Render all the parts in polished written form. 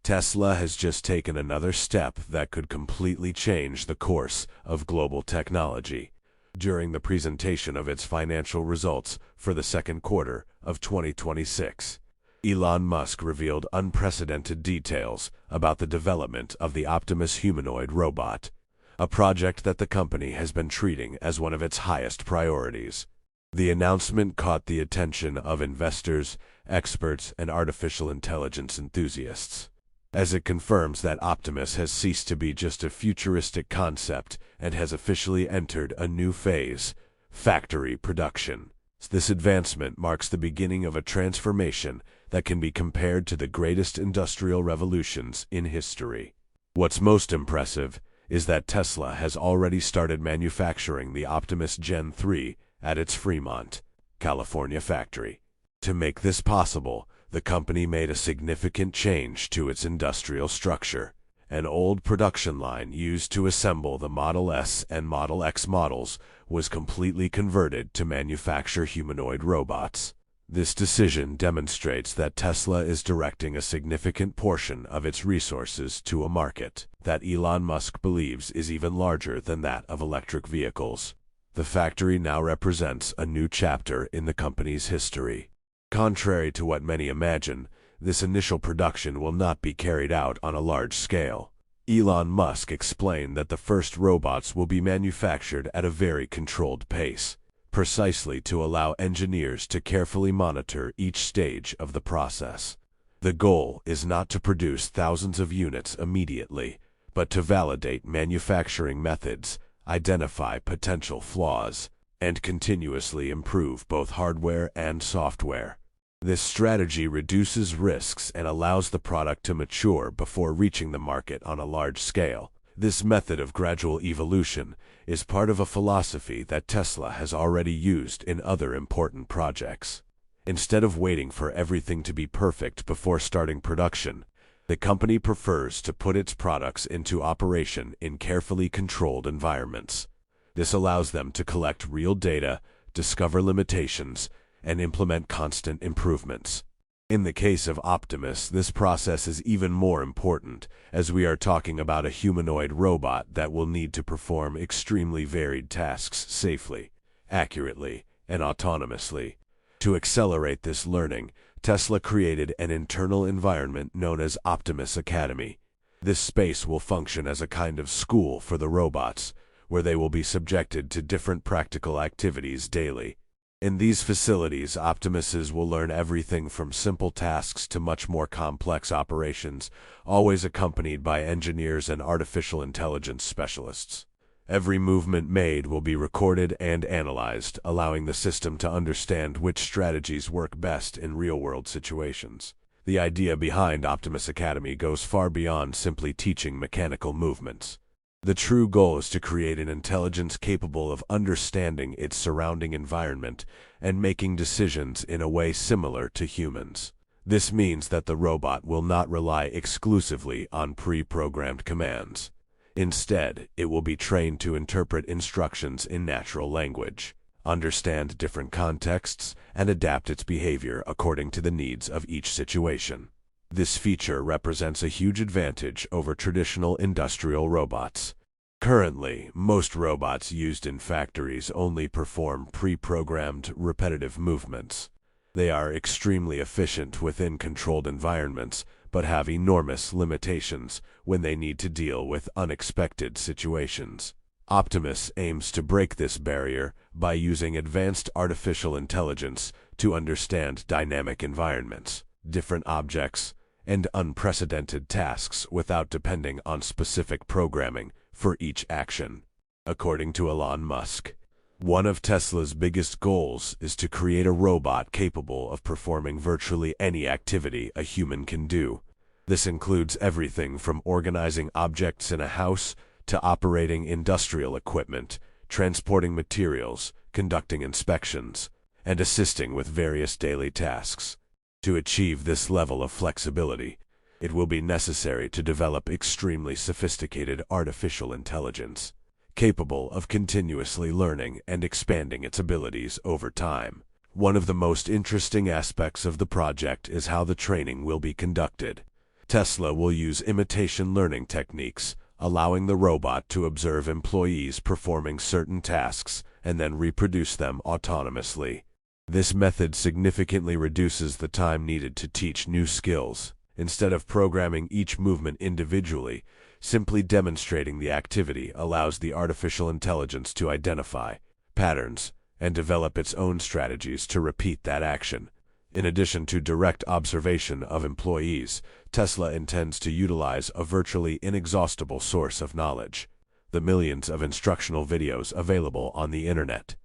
Tesla has just taken another step that could completely change the course of global technology. During the presentation of its financial results for the second quarter of 2026, Elon Musk revealed unprecedented details about the development of the Optimus humanoid robot, a project that the company has been treating as one of its highest priorities. The announcement caught the attention of investors, experts, and artificial intelligence enthusiasts, as it confirms that Optimus has ceased to be just a futuristic concept and has officially entered a new phase: factory production. This advancement marks the beginning of a transformation that can be compared to the greatest industrial revolutions in history. What's most impressive is that Tesla has already started manufacturing the Optimus Gen 3 at its Fremont, California factory. To make this possible, the company made a significant change to its industrial structure. An old production line used to assemble the Model S and Model X models was completely converted to manufacture humanoid robots. This decision demonstrates that Tesla is directing a significant portion of its resources to a market that Elon Musk believes is even larger than that of electric vehicles. The factory now represents a new chapter in the company's history. Contrary to what many imagine, this initial production will not be carried out on a large scale. Elon Musk explained that the first robots will be manufactured at a very controlled pace, precisely to allow engineers to carefully monitor each stage of the process. The goal is not to produce thousands of units immediately, but to validate manufacturing methods, identify potential flaws, and continuously improve both hardware and software. This strategy reduces risks and allows the product to mature before reaching the market on a large scale. This method of gradual evolution is part of a philosophy that Tesla has already used in other important projects. Instead of waiting for everything to be perfect before starting production, the company prefers to put its products into operation in carefully controlled environments. This allows them to collect real data, discover limitations, and implement constant improvements. In the case of Optimus, this process is even more important, as we are talking about a humanoid robot that will need to perform extremely varied tasks safely, accurately, and autonomously. To accelerate this learning, Tesla created an internal environment known as Optimus Academy. This space will function as a kind of school for the robots, where they will be subjected to different practical activities daily. In these facilities, Optimuses will learn everything from simple tasks to much more complex operations, always accompanied by engineers and artificial intelligence specialists. Every movement made will be recorded and analyzed, allowing the system to understand which strategies work best in real-world situations. The idea behind Optimus Academy goes far beyond simply teaching mechanical movements. The true goal is to create an intelligence capable of understanding its surrounding environment and making decisions in a way similar to humans. This means that the robot will not rely exclusively on pre-programmed commands. Instead, it will be trained to interpret instructions in natural language, understand different contexts, and adapt its behavior according to the needs of each situation. This feature represents a huge advantage over traditional industrial robots. Currently, most robots used in factories only perform pre-programmed, repetitive movements. They are extremely efficient within controlled environments, but have enormous limitations when they need to deal with unexpected situations. Optimus aims to break this barrier by using advanced artificial intelligence to understand dynamic environments, different objects, and unprecedented tasks without depending on specific programming for each action. According to Elon Musk, one of Tesla's biggest goals is to create a robot capable of performing virtually any activity a human can do. This includes everything from organizing objects in a house to operating industrial equipment, transporting materials, conducting inspections, and assisting with various daily tasks. To achieve this level of flexibility, it will be necessary to develop extremely sophisticated artificial intelligence, capable of continuously learning and expanding its abilities over time. One of the most interesting aspects of the project is how the training will be conducted. Tesla will use imitation learning techniques, allowing the robot to observe employees performing certain tasks and then reproduce them autonomously. This method significantly reduces the time needed to teach new skills. Instead of programming each movement individually, simply demonstrating the activity allows the artificial intelligence to identify patterns and develop its own strategies to repeat that action. In addition to direct observation of employees, Tesla intends to utilize a virtually inexhaustible source of knowledge: the millions of instructional videos available on the internet.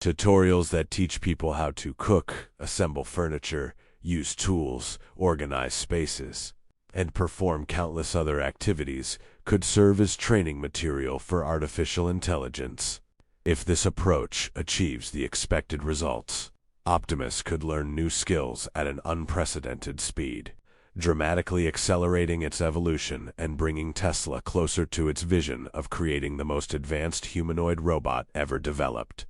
Tutorials that teach people how to cook, assemble furniture, use tools, organize spaces, and perform countless other activities could serve as training material for artificial intelligence. If this approach achieves the expected results, Optimus could learn new skills at an unprecedented speed, dramatically accelerating its evolution and bringing Tesla closer to its vision of creating the most advanced humanoid robot ever developed.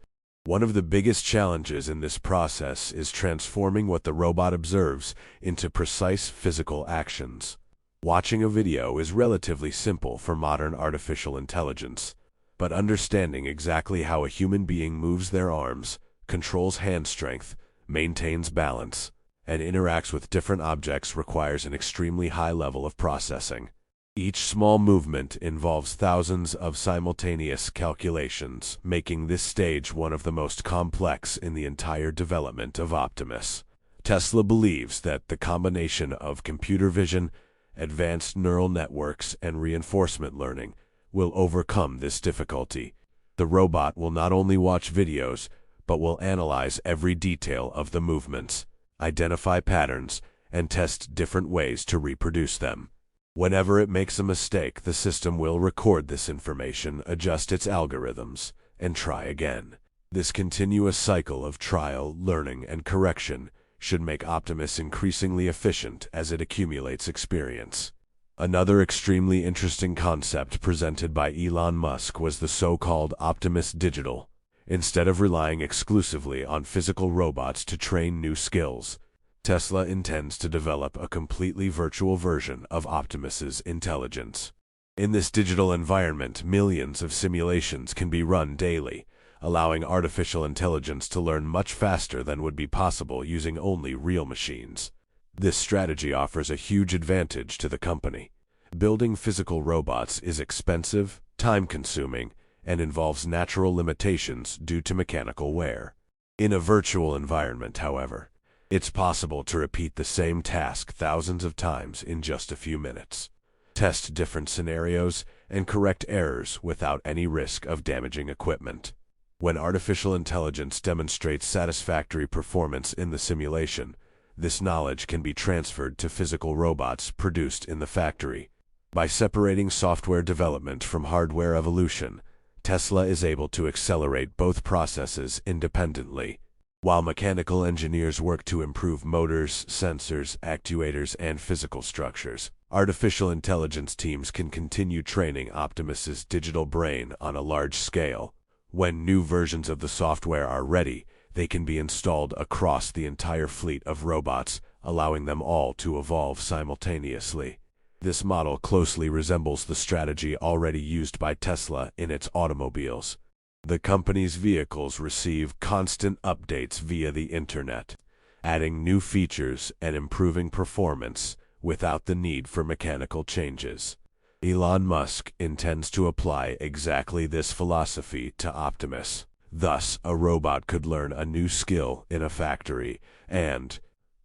One of the biggest challenges in this process is transforming what the robot observes into precise physical actions. Watching a video is relatively simple for modern artificial intelligence, but understanding exactly how a human being moves their arms, controls hand strength, maintains balance, and interacts with different objects requires an extremely high level of processing. Each small movement involves thousands of simultaneous calculations, making this stage one of the most complex in the entire development of Optimus. Tesla believes that the combination of computer vision, advanced neural networks, and reinforcement learning will overcome this difficulty. The robot will not only watch videos, but will analyze every detail of the movements, identify patterns, and test different ways to reproduce them. Whenever it makes a mistake, the system will record this information, adjust its algorithms, and try again. This continuous cycle of trial, learning, and correction should make Optimus increasingly efficient as it accumulates experience. Another extremely interesting concept presented by Elon Musk was the so-called Optimus Digital. Instead of relying exclusively on physical robots to train new skills, Tesla intends to develop a completely virtual version of Optimus's intelligence. In this digital environment, millions of simulations can be run daily, allowing artificial intelligence to learn much faster than would be possible using only real machines. This strategy offers a huge advantage to the company. Building physical robots is expensive, time-consuming, and involves natural limitations due to mechanical wear. In a virtual environment, however, it's possible to repeat the same task thousands of times in just a few minutes, test different scenarios, and correct errors without any risk of damaging equipment. When artificial intelligence demonstrates satisfactory performance in the simulation, this knowledge can be transferred to physical robots produced in the factory. By separating software development from hardware evolution, Tesla is able to accelerate both processes independently. While mechanical engineers work to improve motors, sensors, actuators, and physical structures, artificial intelligence teams can continue training Optimus's digital brain on a large scale. When new versions of the software are ready, they can be installed across the entire fleet of robots, allowing them all to evolve simultaneously. This model closely resembles the strategy already used by Tesla in its automobiles. The company's vehicles receive constant updates via the internet, adding new features and improving performance without the need for mechanical changes. Elon Musk intends to apply exactly this philosophy to Optimus. Thus, a robot could learn a new skill in a factory, and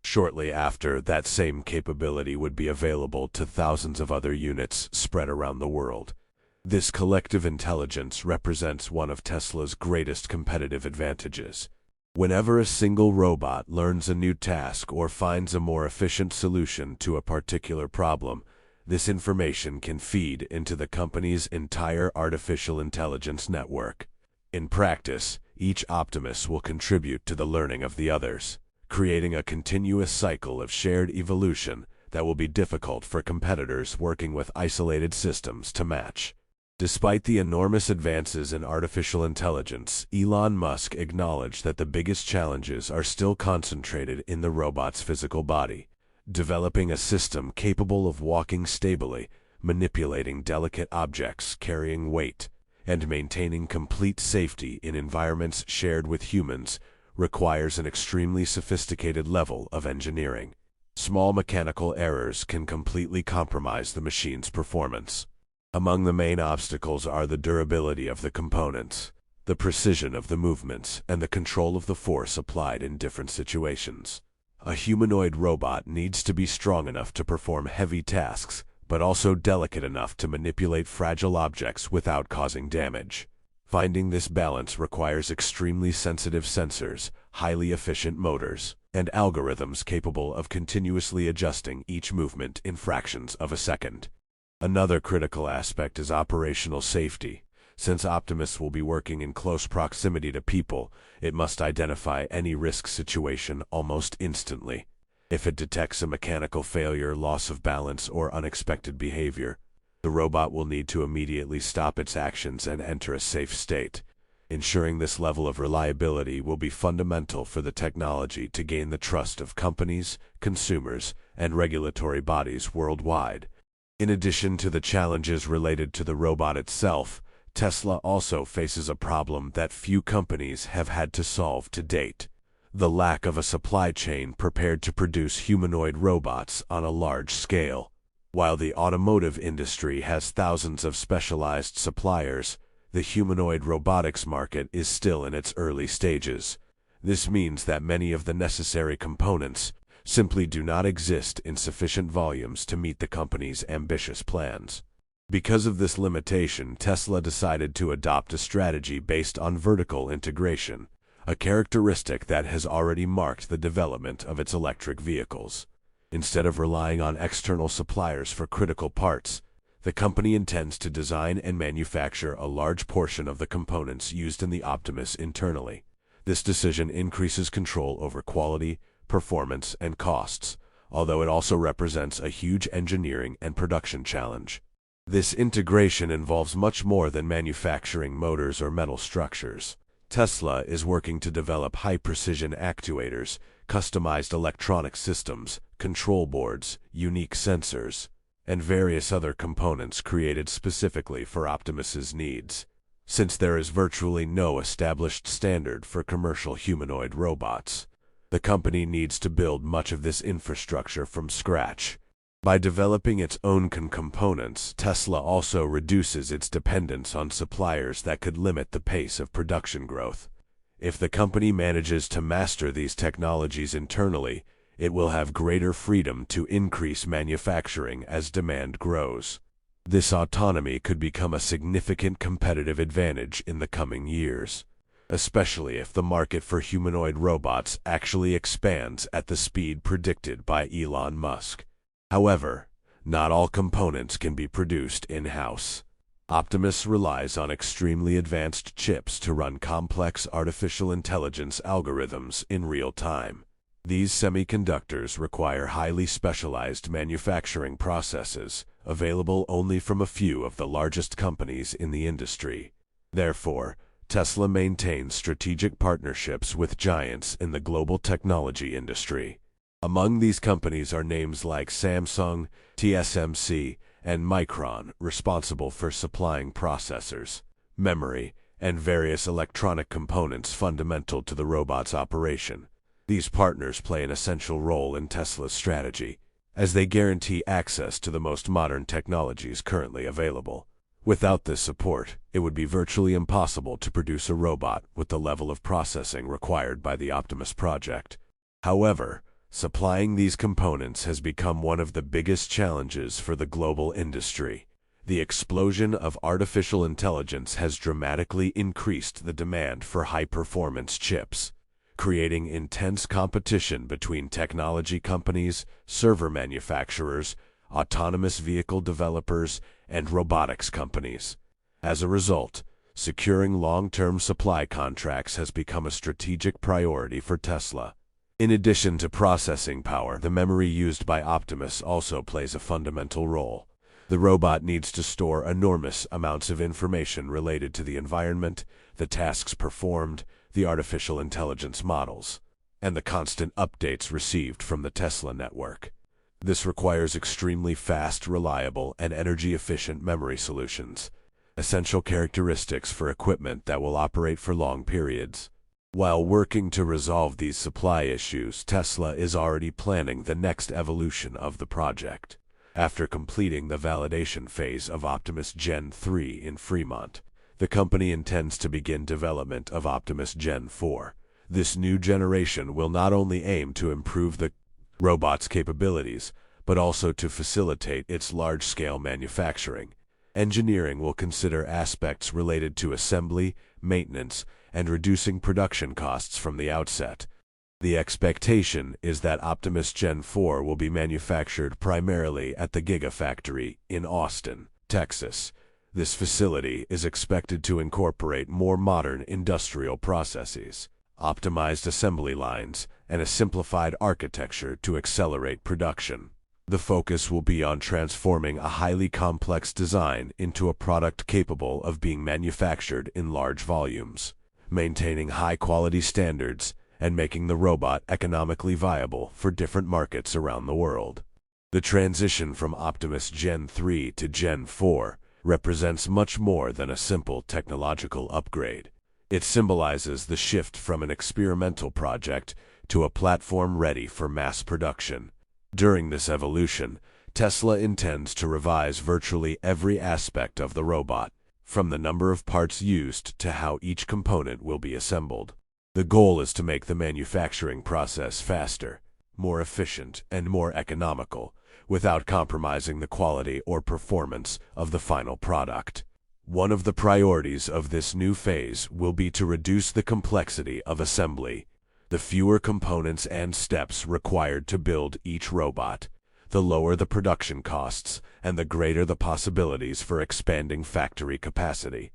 shortly after, that same capability would be available to thousands of other units spread around the world. This collective intelligence represents one of Tesla's greatest competitive advantages. Whenever a single robot learns a new task or finds a more efficient solution to a particular problem, this information can feed into the company's entire artificial intelligence network. In practice, each Optimus will contribute to the learning of the others, creating a continuous cycle of shared evolution that will be difficult for competitors working with isolated systems to match. Despite the enormous advances in artificial intelligence, Elon Musk acknowledged that the biggest challenges are still concentrated in the robot's physical body. developing a system capable of walking stably, manipulating delicate objects, carrying weight, and maintaining complete safety in environments shared with humans requires an extremely sophisticated level of engineering. Small mechanical errors can completely compromise the machine's performance. Among the main obstacles are the durability of the components, the precision of the movements, and the control of the force applied in different situations. A humanoid robot needs to be strong enough to perform heavy tasks, but also delicate enough to manipulate fragile objects without causing damage. Finding this balance requires extremely sensitive sensors, highly efficient motors, and algorithms capable of continuously adjusting each movement in fractions of a second. Another critical aspect is operational safety. Since Optimus will be working in close proximity to people, it must identify any risk situation almost instantly. If it detects a mechanical failure, loss of balance, or unexpected behavior, the robot will need to immediately stop its actions and enter a safe state. Ensuring this level of reliability will be fundamental for the technology to gain the trust of companies, consumers, and regulatory bodies worldwide. In addition to the challenges related to the robot itself, Tesla also faces a problem that few companies have had to solve to date: the lack of a supply chain prepared to produce humanoid robots on a large scale. While the automotive industry has thousands of specialized suppliers, the humanoid robotics market is still in its early stages. This means that many of the necessary components simply do not exist in sufficient volumes to meet the company's ambitious plans. Because of this limitation, Tesla decided to adopt a strategy based on vertical integration, a characteristic that has already marked the development of its electric vehicles. Instead of relying on external suppliers for critical parts, the company intends to design and manufacture a large portion of the components used in the Optimus internally. This decision increases control over quality, performance, and costs, although it also represents a huge engineering and production challenge. This integration involves much more than manufacturing motors or metal structures. Tesla is working to develop high-precision actuators, customized electronic systems, control boards, unique sensors, and various other components created specifically for Optimus's needs. Since there is virtually no established standard for commercial humanoid robots, the company needs to build much of this infrastructure from scratch. By developing its own components, Tesla also reduces its dependence on suppliers that could limit the pace of production growth. If the company manages to master these technologies internally, it will have greater freedom to increase manufacturing as demand grows. This autonomy could become a significant competitive advantage in the coming years, especially if the market for humanoid robots actually expands at the speed predicted by Elon Musk. However, not all components can be produced in-house. Optimus relies on extremely advanced chips to run complex artificial intelligence algorithms in real time. These semiconductors require highly specialized manufacturing processes, available only from a few of the largest companies in the industry. Therefore, Tesla maintains strategic partnerships with giants in the global technology industry. Among these companies are names like Samsung, TSMC, and Micron, responsible for supplying processors, memory, and various electronic components fundamental to the robot's operation. These partners play an essential role in Tesla's strategy, as they guarantee access to the most modern technologies currently available. Without this support, it would be virtually impossible to produce a robot with the level of processing required by the Optimus project. However, supplying these components has become one of the biggest challenges for the global industry. The explosion of artificial intelligence has dramatically increased the demand for high-performance chips, creating intense competition between technology companies, server manufacturers, autonomous vehicle developers, and robotics companies. As a result, securing long-term supply contracts has become a strategic priority for Tesla. In addition to processing power, the memory used by Optimus also plays a fundamental role. The robot needs to store enormous amounts of information related to the environment, the tasks performed, the artificial intelligence models, and the constant updates received from the Tesla network. This requires extremely fast, reliable, and energy-efficient memory solutions, essential characteristics for equipment that will operate for long periods. While working to resolve these supply issues, Tesla is already planning the next evolution of the project. After completing the validation phase of Optimus Gen 3 in Fremont, the company intends to begin development of Optimus Gen 4. This new generation will not only aim to improve the robot's capabilities, but also to facilitate its large-scale manufacturing. Engineering will consider aspects related to assembly, maintenance, and reducing production costs from the outset. The expectation is that Optimus Gen 4 will be manufactured primarily at the Gigafactory in Austin, Texas. This facility is expected to incorporate more modern industrial processes, optimized assembly lines, and a simplified architecture to accelerate production. The focus will be on transforming a highly complex design into a product capable of being manufactured in large volumes, maintaining high-quality standards, and making the robot economically viable for different markets around the world. The transition from Optimus Gen 3 to Gen 4 represents much more than a simple technological upgrade. It symbolizes the shift from an experimental project to a platform ready for mass production. During this evolution, Tesla intends to revise virtually every aspect of the robot, from the number of parts used to how each component will be assembled. The goal is to make the manufacturing process faster, more efficient, and more economical, without compromising the quality or performance of the final product. One of the priorities of this new phase will be to reduce the complexity of assembly. The fewer components and steps required to build each robot, the lower the production costs and the greater the possibilities for expanding factory capacity.